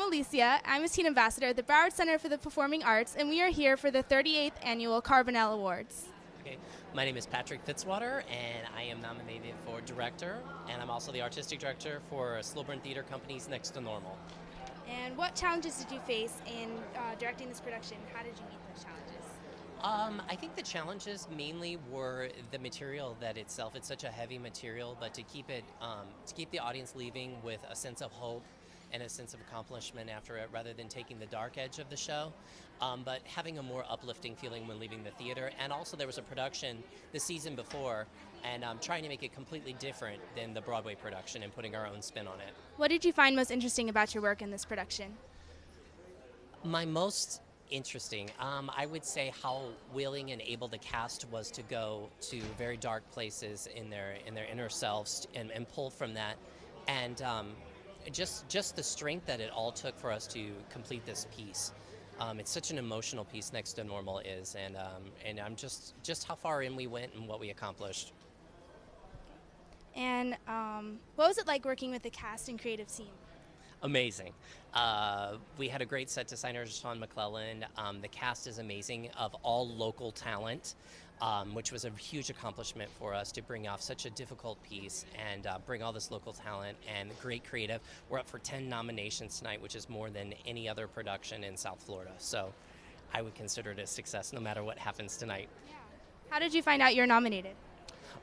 Alicia. I'm a teen ambassador at the Broward Center for the Performing Arts, and we are here for the 38th Annual Carbonell Awards. Okay. My name is Patrick Fitzwater, and I am nominated for Director, and I'm also the Artistic Director for Slow Burn Theater Company's Next to Normal. And what challenges did you face in directing this production? How did you meet those challenges? I think the challenges mainly were the material that itself. It's such a heavy material, but to keep the audience leaving with a sense of hope and a sense of accomplishment after it, rather than taking the dark edge of the show, but having a more uplifting feeling when leaving the theater. And also there was a production the season before, and trying to make it completely different than the Broadway production and putting our own spin on it. What did you find most interesting about your work in this production? My most interesting, I would say how willing and able the cast was to go to very dark places in their inner selves and pull from that, and just the strength that it all took for us to complete this piece. It's such an emotional piece, Next to Normal is, and I'm just how far in we went and what we accomplished. And what was it like working with the cast and creative team? Amazing. We had a great set designer, Sean McClellan. The cast is amazing, of all local talent, which was a huge accomplishment for us to bring off such a difficult piece and bring all this local talent and great creative. We're up for 10 nominations tonight, which is more than any other production in South Florida. So I would consider it a success no matter what happens tonight. Yeah. How did you find out you're nominated?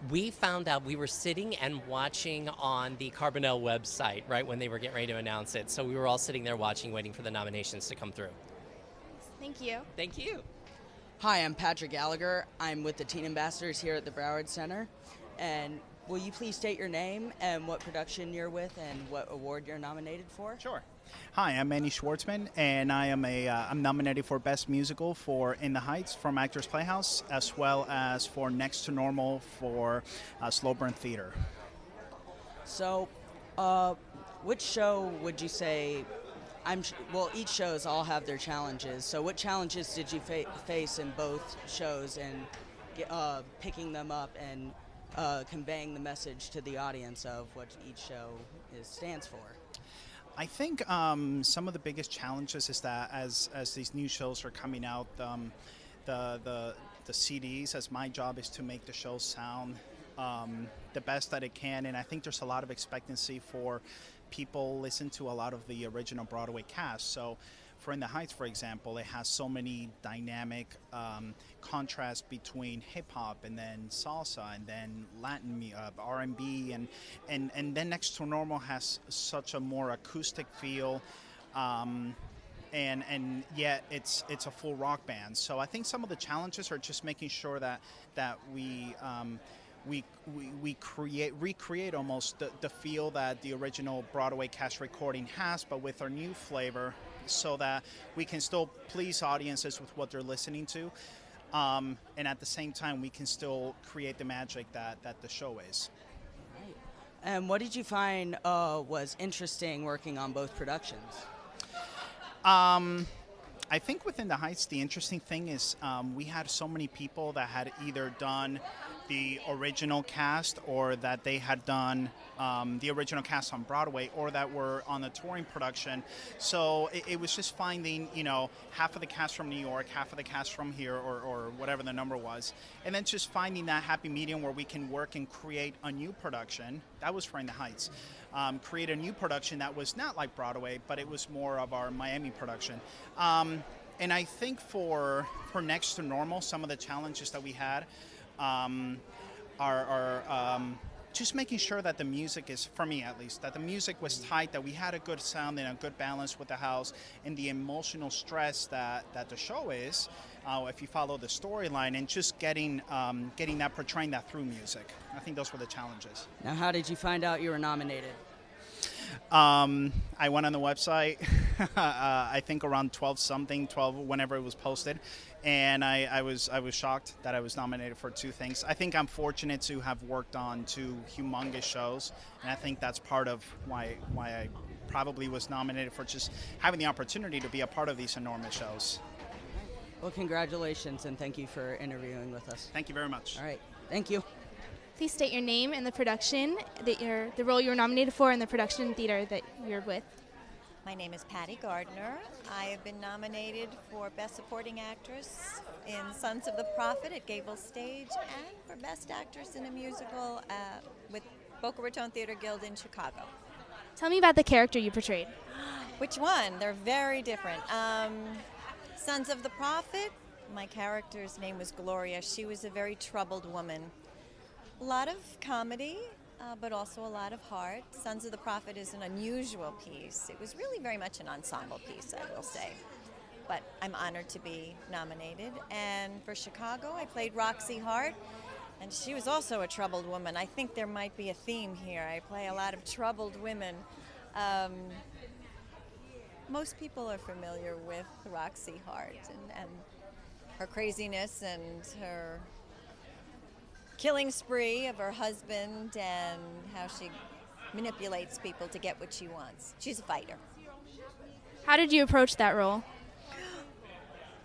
We found out, we were sitting and watching on the Carbonell website right when they were getting ready to announce it. So we were all sitting there watching, waiting for the nominations to come through. Thank you. Thank you. Hi, I'm Patrick Gallagher. I'm with the Teen Ambassadors here at the Broward Center. And will you please state your name and what production you're with and what award you're nominated for? Sure. Hi, I'm Manny Schwartzman, and I'm nominated for Best Musical for In the Heights from Actors Playhouse, as well as for Next to Normal for Slow Burn Theater. So, which show would you say? Well, each shows all have their challenges. So, what challenges did you face in both shows, and picking them up and conveying the message to the audience of what each show stands for? I think some of the biggest challenges is that as these new shows are coming out, the CDs, as my job is to make the show sound the best that it can, and I think there's a lot of expectancy for people listen to a lot of the original Broadway cast. So for In the Heights, for example, it has so many dynamic contrasts between hip-hop and then salsa and then Latin R&B, and then Next to Normal has such a more acoustic feel, and yet it's a full rock band. So I think some of the challenges are just making sure that we recreate almost the feel that the original Broadway cast recording has, but with our new flavor, so that we can still please audiences with what they're listening to, and at the same time we can still create the magic that the show is. Right. And what did you find was interesting working on both productions? I think within the Heights, the interesting thing is we had so many people that had either done the original cast, or that they had done the original cast on Broadway, or that were on the touring production. So it was just finding, half of the cast from New York, half of the cast from here, or whatever the number was, and then just finding that happy medium where we can work and create a new production. That was for In the Heights. Create a new production that was not like Broadway, but it was more of our Miami production. And I think for Next to Normal, some of the challenges that we had are just making sure that the music is, for me at least, that the music was tight, that we had a good sound and a good balance with the house, and the emotional stress that the show is, if you follow the storyline, and just getting that, portraying that through music. I think those were the challenges. Now, how did you find out you were nominated? I went on the website, I think around 12 whenever it was posted, and I was shocked that I was nominated for 2 things. I think I'm fortunate to have worked on 2 humongous shows, and I think that's part of why I probably was nominated, for just having the opportunity to be a part of these enormous shows. Well, congratulations, and thank you for interviewing with us. Thank you very much. All right, thank you. Please state your name and the production that the role you were nominated for, and the production theater that you're with. My name is Patty Gardner. I have been nominated for Best Supporting Actress in Sons of the Prophet at Gable Stage and for Best Actress in a Musical with Boca Raton Theater Guild in Chicago. Tell me about the character you portrayed. Which one? They're very different. Sons of the Prophet, my character's name was Gloria. She was a very troubled woman. A lot of comedy, but also a lot of heart. Sons of the Prophet is an unusual piece. It was really very much an ensemble piece, I will say. But I'm honored to be nominated. And for Chicago, I played Roxy Hart, and she was also a troubled woman. I think there might be a theme here. I play a lot of troubled women. Most people are familiar with Roxy Hart and her craziness and her killing spree of her husband and how she manipulates people to get what she wants. She's a fighter. How did you approach that role?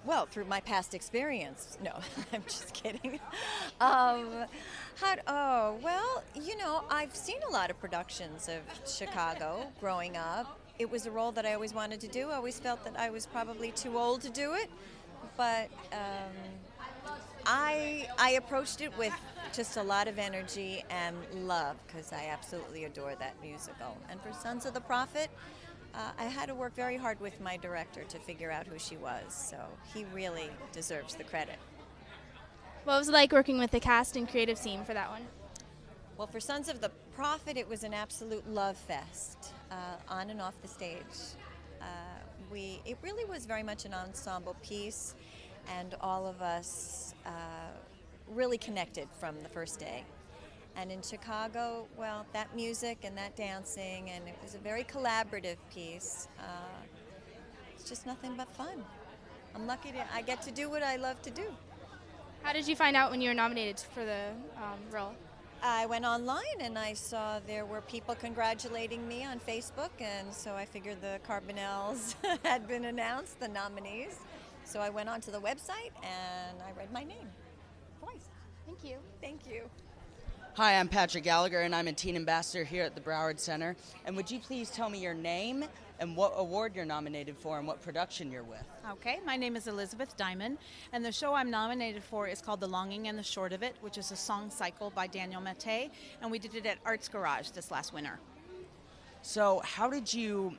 Well, through my past experience. No, I'm just kidding. Well, you know, I've seen a lot of productions of Chicago growing up. It was a role that I always wanted to do. I always felt that I was probably too old to do it, but I approached it with just a lot of energy and love because I absolutely adore that musical. And for Sons of the Prophet, I had to work very hard with my director to figure out who she was, so he really deserves the credit. What was it like working with the cast and creative team for that one? Well, for Sons of the Prophet, it was an absolute love fest, on and off the stage. It really was very much an ensemble piece, and all of us really connected from the first day. And in Chicago, well, that music and that dancing, and it was a very collaborative piece. It's just nothing but fun. I'm lucky I get to do what I love to do. How did you find out when you were nominated for the role? I went online and I saw there were people congratulating me on Facebook, and so I figured the Carbonells had been announced, the nominees. So I went onto the website and I read my name twice. Thank you. Thank you. Hi, I'm Patrick Gallagher, and I'm a teen ambassador here at the Broward Center. And would you please tell me your name and what award you're nominated for and what production you're with? Okay, my name is Elizabeth Diamond, and the show I'm nominated for is called The Longing and the Short of It, which is a song cycle by Daniel Maté, and we did it at Arts Garage this last winter. So how did you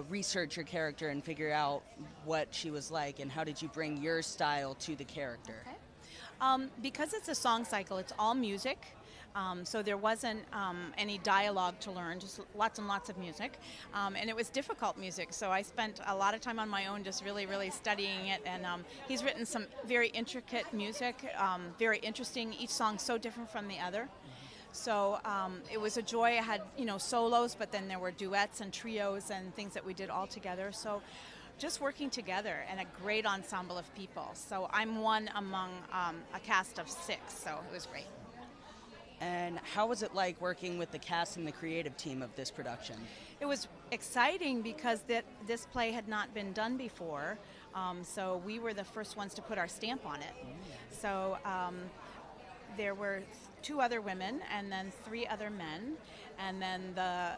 research your character and figure out what she was like, and how did you bring your style to the character? Okay. Because it's a song cycle, it's all music. So there wasn't any dialogue to learn, just lots and lots of music. And it was difficult music, so I spent a lot of time on my own just really, really studying it. And he's written some very intricate music, very interesting, each song so different from the other. So it was a joy. I had, solos, but then there were duets and trios and things that we did all together. So just working together and a great ensemble of people. So I'm one among a cast of 6, so it was great. And how was it like working with the cast and the creative team of this production? It was exciting because this play had not been done before, so we were the first ones to put our stamp on it. So there were 2 other women and then 3 other men, and then the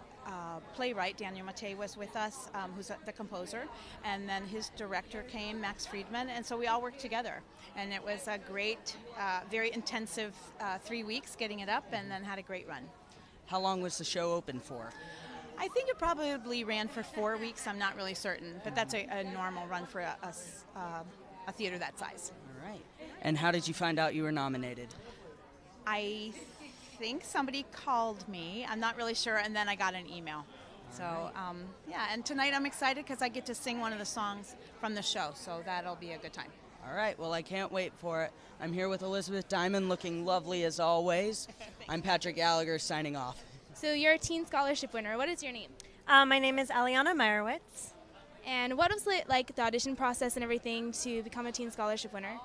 playwright, Daniel Maté, was with us, who's the composer, and then his director came, Max Friedman, and so we all worked together. And it was a great, very intensive 3 weeks getting it up, and then had a great run. How long was the show open for? I think it probably ran for 4 weeks. I'm not really certain, but that's a normal run for a theater that size. All right. And how did you find out you were nominated? I think somebody called me. I'm not really sure, and then I got an email. So, and tonight I'm excited because I get to sing one of the songs from the show, so that'll be a good time. All right, well, I can't wait for it. I'm here with Elizabeth Diamond, looking lovely as always. I'm Patrick Gallagher, signing off. So you're a teen scholarship winner. What is your name? My name is Aliana Meyerowitz. And what was it like, the audition process and everything, to become a teen scholarship winner?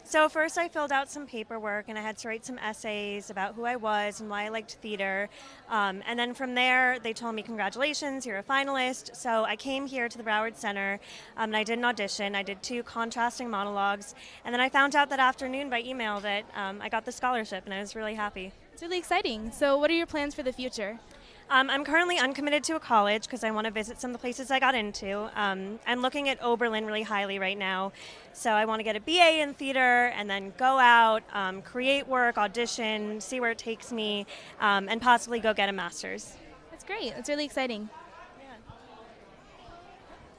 So first I filled out some paperwork, and I had to write some essays about who I was and why I liked theater. And then from there, they told me, congratulations, you're a finalist. So I came here to the Broward Center, and I did an audition. I did 2 contrasting monologues. And then I found out that afternoon by email that I got the scholarship, and I was really happy. It's really exciting. So what are your plans for the future? I'm currently uncommitted to a college because I want to visit some of the places I got into. I'm looking at Oberlin really highly right now. So I want to get a BA in theater and then go out, create work, audition, see where it takes me, and possibly go get a master's. That's great. That's really exciting.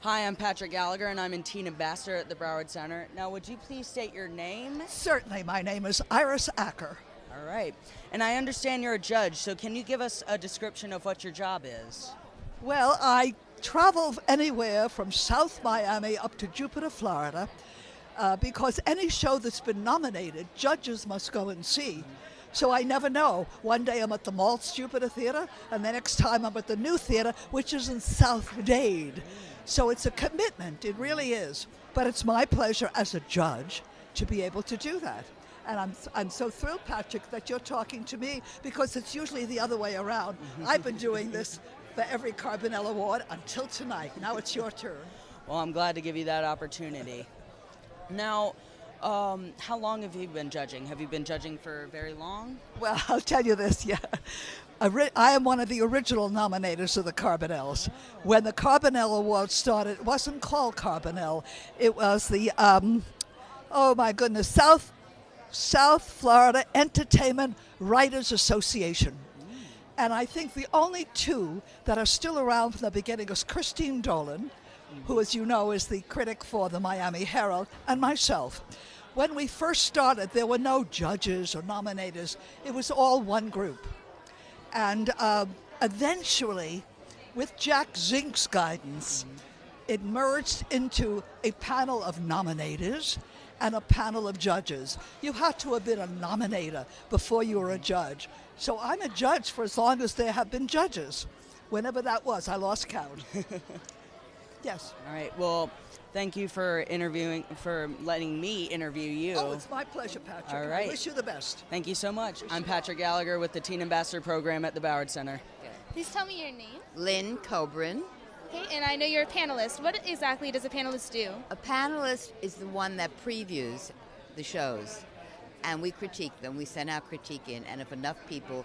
Hi, I'm Patrick Gallagher, and I'm in Teen Ambassador at the Broward Center. Now, would you please state your name? Certainly. My name is Iris Acker. All right. And I understand you're a judge, so can you give us a description of what your job is? Well, I travel anywhere from South Miami up to Jupiter, Florida, because any show that's been nominated, judges must go and see. So I never know. One day I'm at the Maltz Jupiter Theater, and the next time I'm at the new theater, which is in South Dade. So it's a commitment, it really is. But it's my pleasure as a judge to be able to do that. And I'm so thrilled, Patrick, that you're talking to me, because it's usually the other way around. I've been doing this for every Carbonell Award until tonight. Now it's your turn. Well, I'm glad to give you that opportunity. Now, how long have you been judging? Have you been judging for very long? Well, I'll tell you this, yeah. I am one of the original nominators of the Carbonells. When the Carbonell Award started, it wasn't called Carbonell. It was the, oh my goodness, South Florida Entertainment Writers Association. And I think the only two that are still around from the beginning is Christine Dolan, who, as you know, is the critic for the Miami Herald, and myself. When we first started, there were no judges or nominators. It was all one group. And eventually, with Jack Zink's guidance, it merged into a panel of nominators and a panel of judges. You had to have been a nominator before you were a judge. So I'm a judge for as long as there have been judges. Whenever that was, I lost count. Yes. All right. Well, thank you for letting me interview you. Oh, it's my pleasure, Patrick. All right. I wish you the best. Thank you so much. I'm Patrick Gallagher with the Teen Ambassador Program at the Broward Center. Please tell me your name. Lynn Cobrin. Okay, and I know you're a panelist. What exactly does a panelist do? A panelist is the one that previews the shows, and we critique them. We send our critique in, and if enough people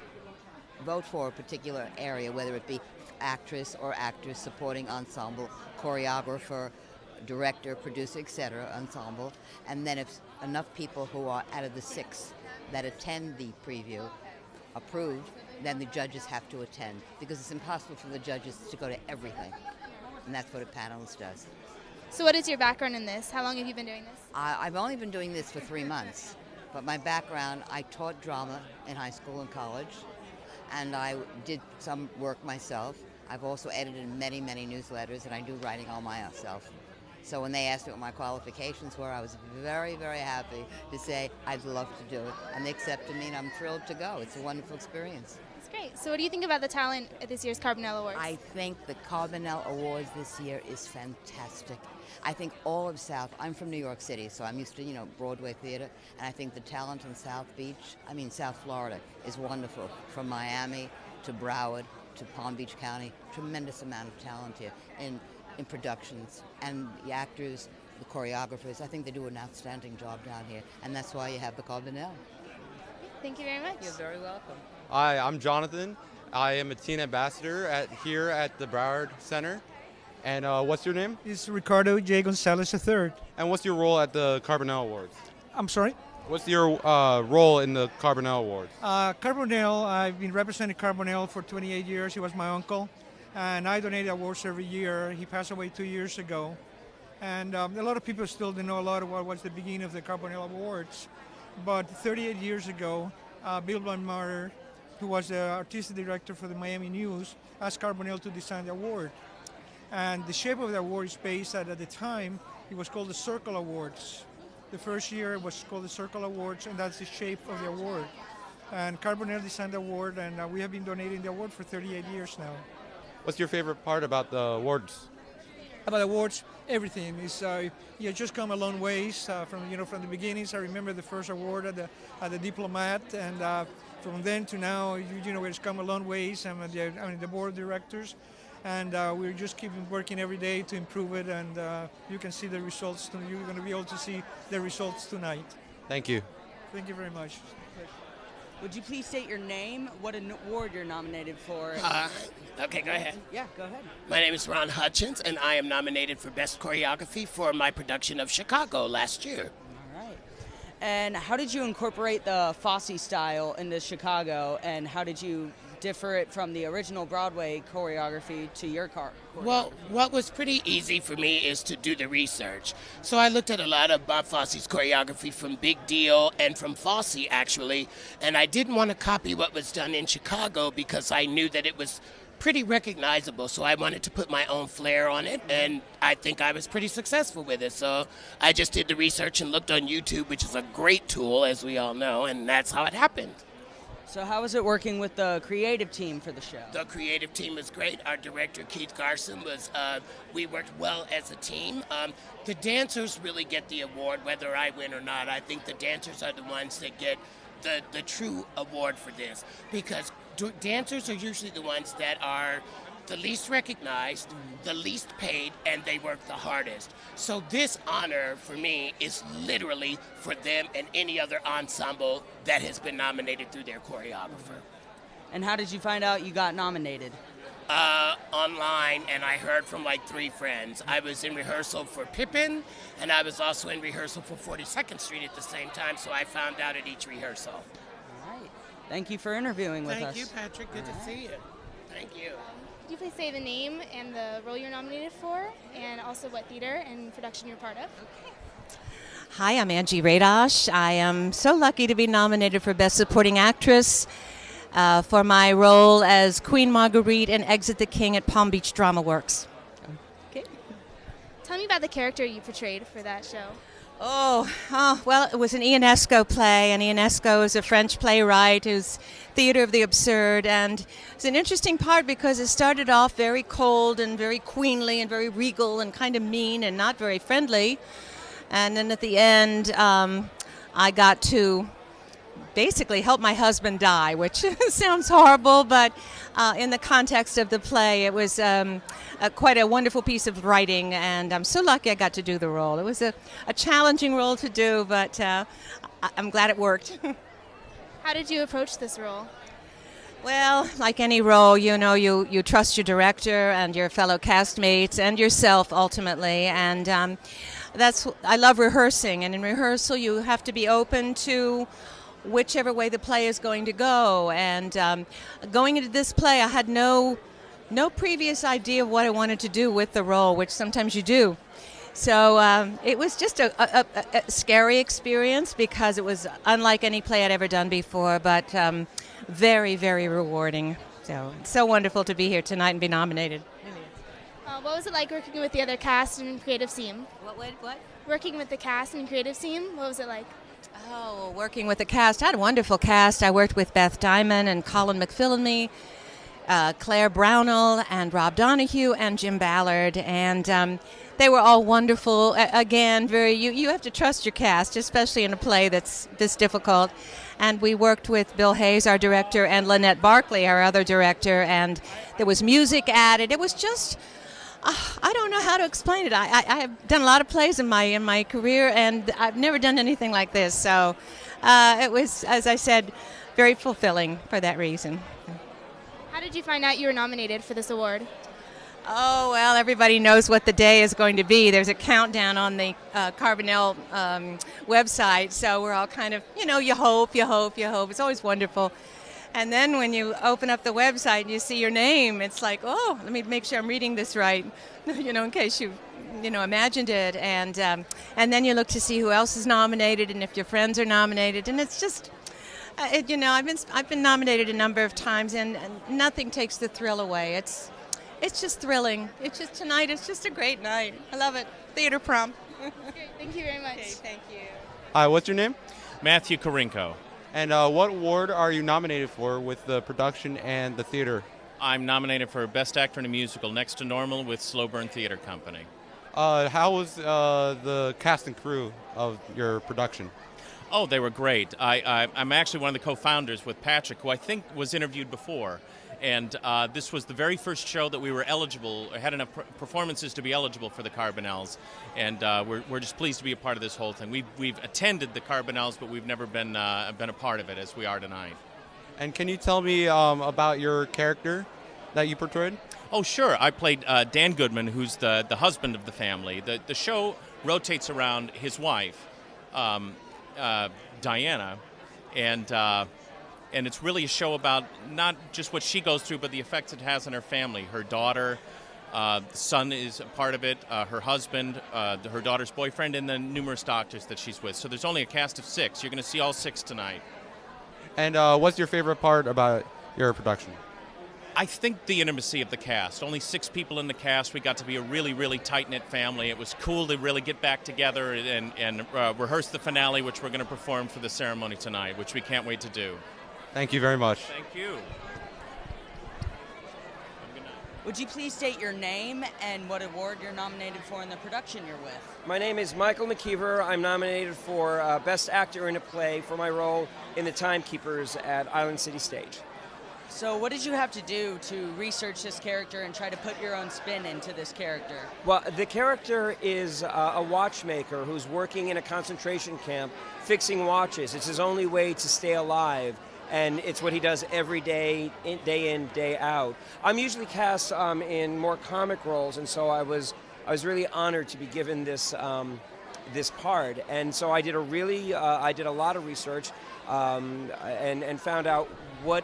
vote for a particular area, whether it be actress or actor, supporting ensemble, choreographer, director, producer, etc., ensemble, and then if enough people who are out of the 6 that attend the preview approve, then the judges have to attend, because it's impossible for the judges to go to everything, and that's what a panelist does. So what is your background in this? How long have you been doing this? I've only been doing this for 3 months, but my background, I taught drama in high school and college, and I did some work myself. I've also edited many, many newsletters, and I do writing all myself. So when they asked me what my qualifications were, I was very, very happy to say I'd love to do it. And they accepted me, and I'm thrilled to go. It's a wonderful experience. That's great. So what do you think about the talent at this year's Carbonell Awards? I think the Carbonell Awards this year is fantastic. I think all of I'm from New York City, so I'm used to, Broadway theater, and I think the talent in South Florida is wonderful. From Miami to Broward to Palm Beach County, tremendous amount of talent here in productions, and the actors, the choreographers. I think they do an outstanding job down here, and that's why you have the Carbonell. Thank you very much. You're very welcome. Hi, I'm Jonathan. I am a teen ambassador here at the Broward Center. And what's your name? It's Ricardo Jago III. And what's your role at the Carbonell Awards? I'm sorry? What's your role in the Carbonell Awards? Carbonell, I've been representing Carbonell for 28 years. He was my uncle. And I donate awards every year. He passed away 2 years ago. And a lot of people still don't know a lot of what was the beginning of the Carbonell Awards. But 38 years ago, Bill Blundmarder, who was the artistic director for the Miami News, asked Carbonell to design the award. And the shape of the award is based at the time, it was called the Circle Awards. The first year it was called the Circle Awards, and that's the shape of the award. And Carbonell designed the award, and we have been donating the award for 38 years now. What's your favorite part about the awards? About awards, everything. You just come a long ways from the beginnings. I remember the first award at the Diplomat, and from then to now, it's come a long ways. I'm the board of directors, and we're just keeping working every day to improve it. And you can see the results. You're going to be able to see the results tonight. Thank you. Thank you very much. Would you please state your name, what award you're nominated for? Okay, go ahead. Yeah, go ahead. My name is Ron Hudson, and I am nominated for Best Choreography for my production of Chicago last year. All right. And how did you incorporate the Fosse style into Chicago, and how did you differ it from the original Broadway choreography to your choreography? Well, what was pretty easy for me is to do the research. So I looked at a lot of Bob Fosse's choreography from Big Deal and from Fosse, actually, and I didn't want to copy what was done in Chicago because I knew that it was pretty recognizable, so I wanted to put my own flair on it, and I think I was pretty successful with it. So I just did the research and looked on YouTube, which is a great tool, as we all know, and that's how it happened. So how was it working with the creative team for the show? The creative team was great. Our director, Keith Garson, we worked well as a team. The dancers really get the award, whether I win or not. I think the dancers are the ones that get the true award for this, because dancers are usually the ones that are the least recognized, the least paid, and they work the hardest. So this honor for me is literally for them and any other ensemble that has been nominated through their choreographer. And how did you find out you got nominated? Online, and I heard from like 3 friends. I was in rehearsal for Pippin, and I was also in rehearsal for 42nd Street at the same time, so I found out at each rehearsal. All right. Thank you for interviewing with us. Thank you, Patrick. Good to see you. Thank you. Could you please say the name and the role you're nominated for, and also what theater and production you're part of? Hi, I'm Angie Radar. I am so lucky to be nominated for Best Supporting Actress for my role as Queen Marguerite in Exit the King at Palm Beach Drama Works. Okay. Tell me about the character you portrayed for that show. Well, it was an Ionesco play, and Ionesco is a French playwright who's theater of the absurd, and it's an interesting part because it started off very cold and very queenly and very regal and kind of mean and not very friendly, and then at the end I got to basically help my husband die, which sounds horrible, but in the context of the play, it was quite a wonderful piece of writing, and I'm so lucky I got to do the role. It was a challenging role to do, but I'm glad it worked. How did you approach this role? Well, like any role, you trust your director and your fellow castmates and yourself ultimately, and I love rehearsing, and in rehearsal you have to be open to whichever way the play is going to go, and going into this play I had no previous idea of what I wanted to do with the role, which sometimes you do. So it was just a scary experience because it was unlike any play I'd ever done before, but very, very rewarding. So it's so wonderful to be here tonight and be nominated. What was it like working with the other cast and creative team? What? Working with the cast and creative team, what was it like? Oh, working with the cast. I had a wonderful cast. I worked with Beth Diamond and Colin McPhillamy, Claire Brownell and Rob Donahue and Jim Ballard, and they were all wonderful. Again, you have to trust your cast, especially in a play that's this difficult. And we worked with Bill Hayes, our director, and Lynette Barkley, our other director, and there was music added. It was just, I don't know how to explain it. I have done a lot of plays in my career, and I've never done anything like this. So it was, as I said, very fulfilling for that reason. How did you find out you were nominated for this award? Oh, well, everybody knows what the day is going to be. There's a countdown on the Carbonell website, so we're all kind of, you hope. It's always wonderful. And then when you open up the website and you see your name, it's like, oh, let me make sure I'm reading this right, in case you imagined it. And then you look to see who else is nominated and if your friends are nominated. And it's just, I've been nominated a number of times, and nothing takes the thrill away. It's just thrilling. Tonight, it's just a great night. I love it. Theater prom. Great. Thank you very much. Okay, thank you. Hi, what's your name? Matthew Carrico. And what award are you nominated for with the production and the theater? I'm nominated for Best Actor in a Musical, Next to Normal, with Slow Burn Theater Company. How was the cast and crew of your production? Oh, they were great. I'm actually one of the co-founders with Patrick, who I think was interviewed before. And this was the very first show that we were eligible, had enough performances to be eligible for the Carbonells. And we're just pleased to be a part of this whole thing. We've attended the Carbonells, but we've never been a part of it as we are tonight. And can you tell me about your character that you portrayed? Oh, sure. I played Dan Goodman, who's the husband of the family. The show rotates around his wife, Diana, and it's really a show about not just what she goes through, but the effects it has on her family. Her daughter, the son is a part of it, her husband, her daughter's boyfriend, and then numerous doctors that she's with. So there's only a cast of 6. You're going to see all 6 tonight. And what's your favorite part about your production? I think the intimacy of the cast. Only 6 people in the cast. We got to be a really, really tight-knit family. It was cool to really get back together and rehearse the finale, which we're going to perform for the ceremony tonight, which we can't wait to do. Thank you very much. Thank you. Would you please state your name and what award you're nominated for in the production you're with? My name is Michael McKeever. I'm nominated for Best Actor in a Play for my role in The Timekeepers at Island City Stage. So what did you have to do to research this character and try to put your own spin into this character? Well, the character is a watchmaker who's working in a concentration camp fixing watches. It's his only way to stay alive, and it's what he does every day in, day out. I'm usually cast in more comic roles, and so I was really honored to be given this this part. And so I did a lot of research and found out what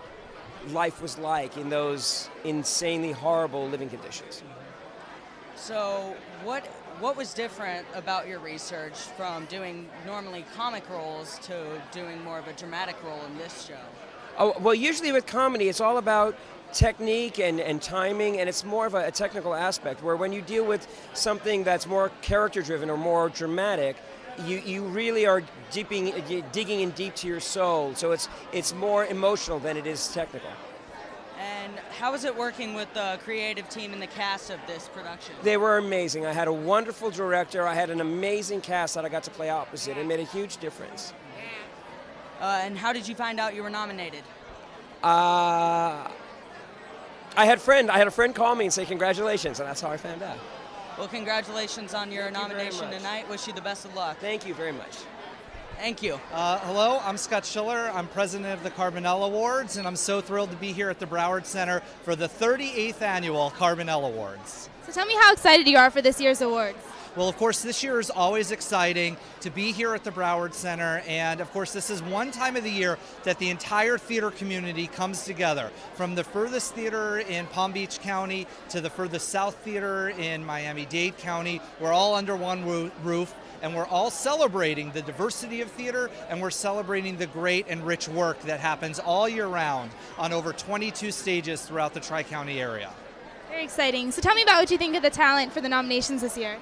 life was like in those insanely horrible living conditions. So what was different about your research from doing normally comic roles to doing more of a dramatic role in this show? Oh, well, usually with comedy, it's all about technique and timing, and it's more of a technical aspect, where when you deal with something that's more character-driven or more dramatic, you really are digging in deep to your soul, so it's more emotional than it is technical. And how was it working with the creative team and the cast of this production? They were amazing. I had a wonderful director. I had an amazing cast that I got to play opposite. It made a huge difference. And how did you find out you were nominated? I had a friend call me and say congratulations, and that's how I found out. Well, congratulations on your nomination tonight. Wish you the best of luck. Thank you very much. Thank you. Hello, I'm Scott Schiller. I'm president of the Carbonell Awards, and I'm so thrilled to be here at the Broward Center for the 38th annual Carbonell Awards. So tell me how excited you are for this year's awards. Well, of course, this year is always exciting to be here at the Broward Center, and of course, this is one time of the year that the entire theater community comes together. From the furthest theater in Palm Beach County to the furthest south theater in Miami-Dade County, we're all under one roof, and we're all celebrating the diversity of theater, and we're celebrating the great and rich work that happens all year round on over 22 stages throughout the Tri-County area. Very exciting. So tell me about what you think of the talent for the nominations this year.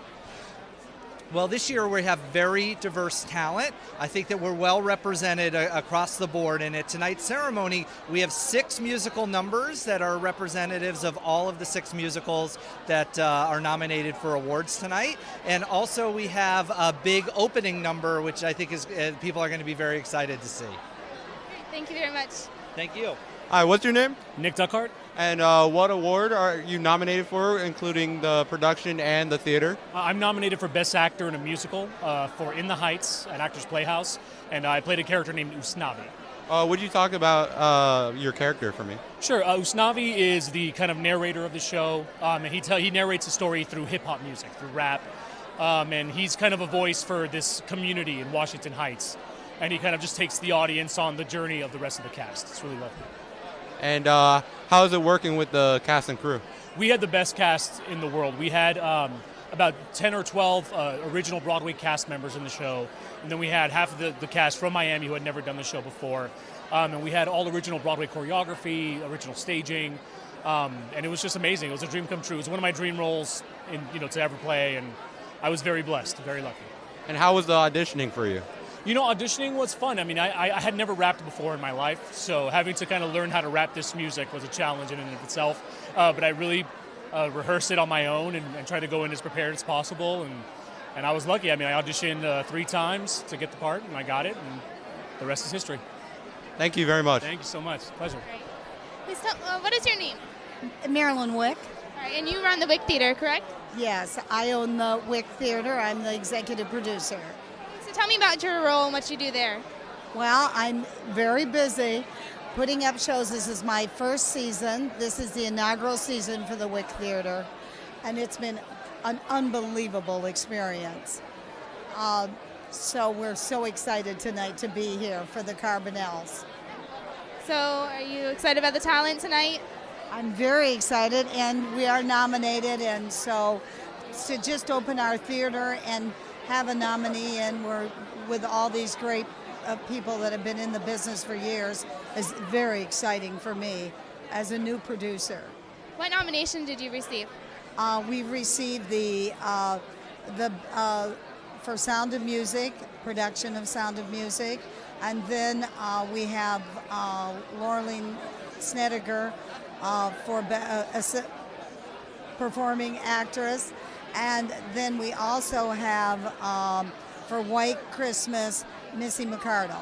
Well, this year we have very diverse talent. I think that we're well represented across the board, and at tonight's ceremony we have 6 musical numbers that are representatives of all of the 6 musicals that are nominated for awards tonight, and also we have a big opening number, which I think is people are going to be very excited to see. Great. Thank you very much. Thank you. Hi, what's your name? Nick Duckhart. And what award are you nominated for, including the production and the theater? I'm nominated for Best Actor in a Musical for In the Heights at Actors Playhouse, and I played a character named Usnavi. Would you talk about your character for me? Sure. Usnavi is the kind of narrator of the show, and he narrates the story through hip-hop music, through rap, and he's kind of a voice for this community in Washington Heights, and he kind of just takes the audience on the journey of the rest of the cast. It's really lovely. And how is it working with the cast and crew? We had the best cast in the world. We had about 10 or 12 original Broadway cast members in the show, and then we had half of the cast from Miami who had never done the show before, and we had all original Broadway choreography, original staging, and it was just amazing. It was a dream come true. It was one of my dream roles to ever play, and I was very blessed, very lucky. And how was the auditioning for you? Auditioning was fun. I mean, I had never rapped before in my life, so having to kind of learn how to rap this music was a challenge in and of itself. But I really rehearsed it on my own and tried to go in as prepared as possible. And I was lucky. I mean, I auditioned 3 times to get the part, and I got it, and the rest is history. Thank you very much. Thank you so much. Pleasure. Please tell, what is your name? Marilyn Wick. All right, and you run the Wick Theater, correct? Yes, I own the Wick Theater. I'm the executive producer. So tell me about your role and what you do there. Well, I'm very busy. putting up shows. This is my first season. This is the inaugural season for the Wick Theater, and it's been an unbelievable experience. So we're so excited tonight to be here for the Carbonells. So are you excited about the talent tonight? I'm very excited, and we are nominated, and so to just open our theater and have a nominee, and we're with all these great people that have been in the business for years, is very exciting for me as a new producer. What nomination did you receive? We received the for Sound of Music, production of Sound of Music, and then we have Laureline Snedeker for performing actress, and then we also have for White Christmas, Missy McCardle.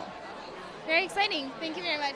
Very exciting. Thank you very much.